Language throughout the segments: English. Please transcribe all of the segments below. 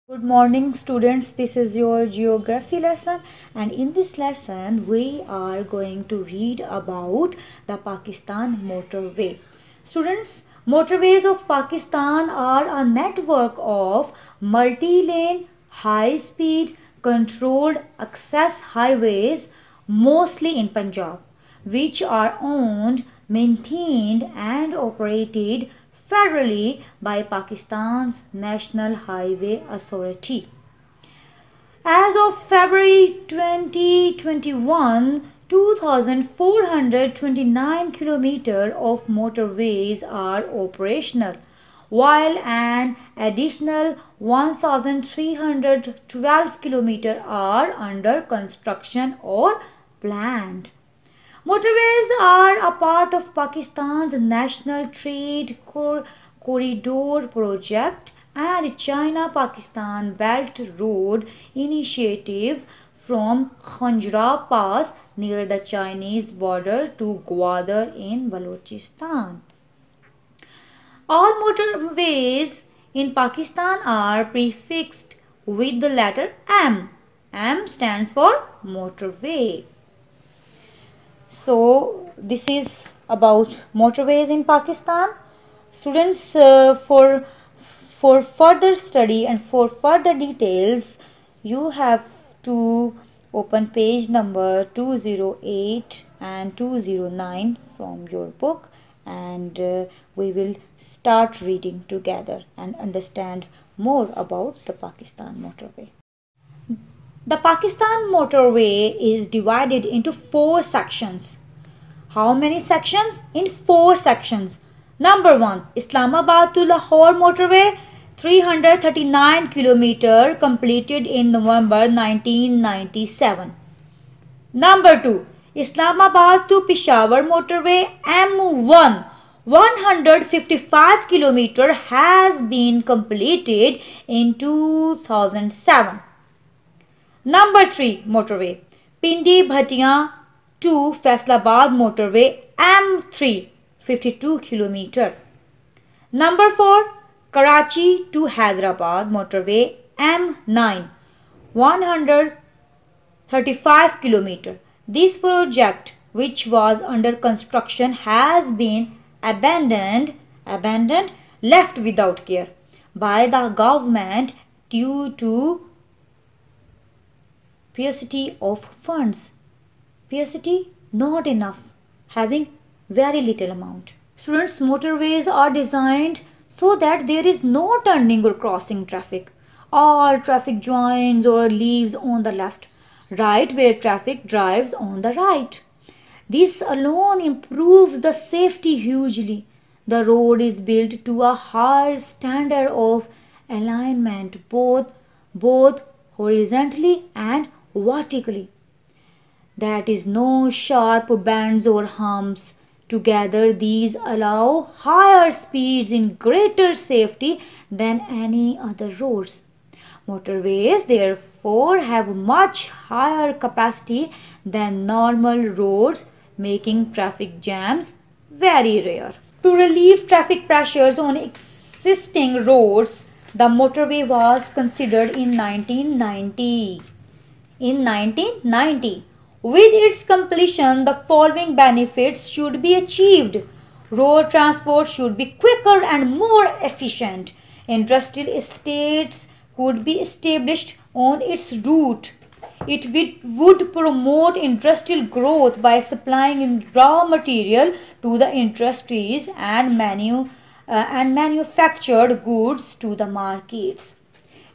Good morning students, this is your geography lesson, and in this lesson we are going to read about the Pakistan motorway. Students, motorways of Pakistan are a network of multi-lane, high-speed, controlled access highways mostly in Punjab, which are owned, maintained and operated federally by Pakistan's National Highway Authority. As of February 2021, 2,429 kilometers of motorways are operational, while an additional 1,312 kilometers are under construction or planned. Motorways are a part of Pakistan's National Trade Corridor project and China-Pakistan Belt Road Initiative from Khanjra Pass near the Chinese border to Gwadar in Balochistan. All motorways in Pakistan are prefixed with the letter M. M stands for motorway. So this is about motorways in Pakistan. Students, for further study and for further details, you have to open page number 208 and 209 from your book, and we will start reading together and understand more about the Pakistan motorway. The Pakistan motorway is divided into 4 sections. How many sections? In 4 sections. Number 1, Islamabad to Lahore motorway, 339 kilometer, completed in November 1997. Number 2, Islamabad to Peshawar motorway M1, 155 kilometer, has been completed in 2007. Number 3 motorway, Pindi Bhatia to Faisalabad motorway M3, 52 kilometer. Number 4, Karachi to Hyderabad motorway M9, 135 kilometer. This project, which was under construction, has been abandoned, left without care by the government due to paucity of funds. Paucity, not enough, having very little amount. Students, motorways are designed so that there is no turning or crossing traffic. All traffic joins or leaves on the left, right where traffic drives on the right. This alone improves the safety hugely. The road is built to a higher standard of alignment, both horizontally and vertically. That is, no sharp bends or humps. Together, these allow higher speeds in greater safety than any other roads. Motorways, therefore, have much higher capacity than normal roads, making traffic jams very rare. To relieve traffic pressures on existing roads, the motorway was considered in 1990. With its completion, the following benefits should be achieved. Road transport should be quicker and more efficient. Industrial estates could be established on its route. It would promote industrial growth by supplying raw material to the industries and manufactured goods to the markets.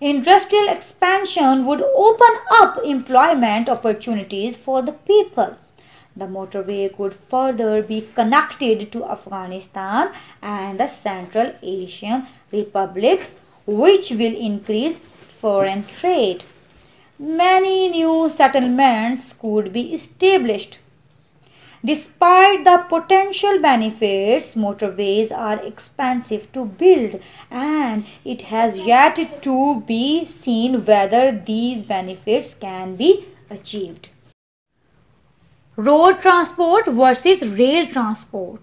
Industrial expansion would open up employment opportunities for the people. The motorway could further be connected to Afghanistan and the Central Asian republics, which will increase foreign trade. Many new settlements could be established. Despite the potential benefits, motorways are expensive to build, and it has yet to be seen whether these benefits can be achieved. Road transport versus rail transport.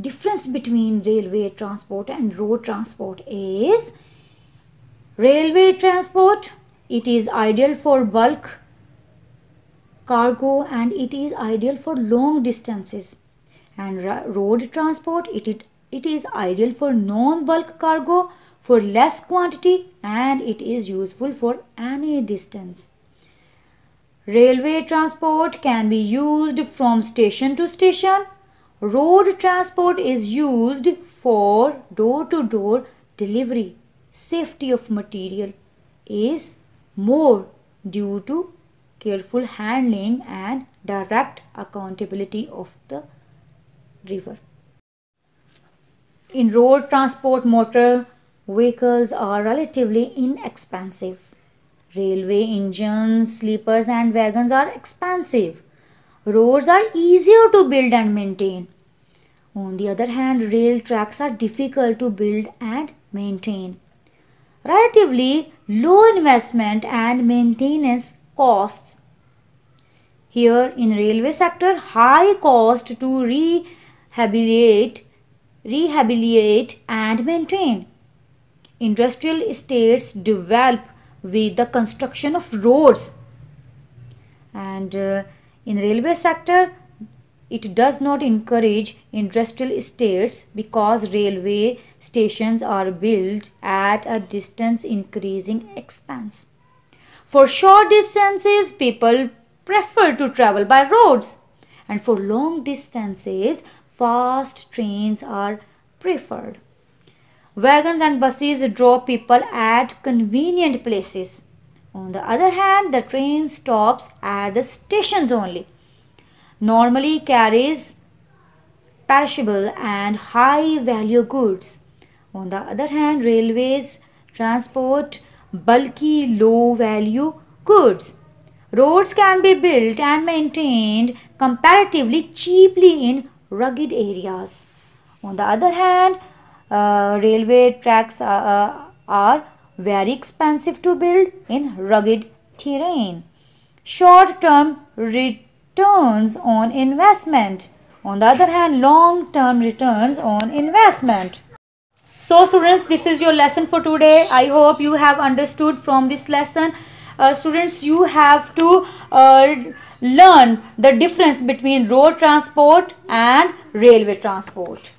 Difference between railway transport and road transport is Railway transport, it is ideal for bulk cargo and it is ideal for long distances. And road transport, it is ideal for non-bulk cargo for less quantity and it is useful for any distance. Railway transport can be used from station to station. Road transport is used for door-to-door delivery. Safety of material is more due to careful handling and direct accountability of the river. In road transport, motor vehicles are relatively inexpensive. Railway engines, sleepers and wagons are expensive. Roads are easier to build and maintain. On the other hand, rail tracks are difficult to build and maintain. Relatively low investment and maintenance costs. Here in railway sector, high cost to rehabilitate and maintain. Industrial estates develop with the construction of roads, and in railway sector it does not encourage industrial estates because railway stations are built at a distance increasing expense. For short distances people prefer to travel by roads, and for long distances fast trains are preferred. Wagons and buses drop people at convenient places. On the other hand, the train stops at the stations only. Normally carries perishable and high value goods. On the other hand, railways transport bulky low value goods. Roads can be built and maintained comparatively cheaply in rugged areas. On the other hand, railway tracks are very expensive to build in rugged terrain. Short-term returns on investment. On the other hand, long-term returns on investment. So students, this is your lesson for today. I hope you have understood from this lesson. Students, you have to learn the difference between road transport and railway transport.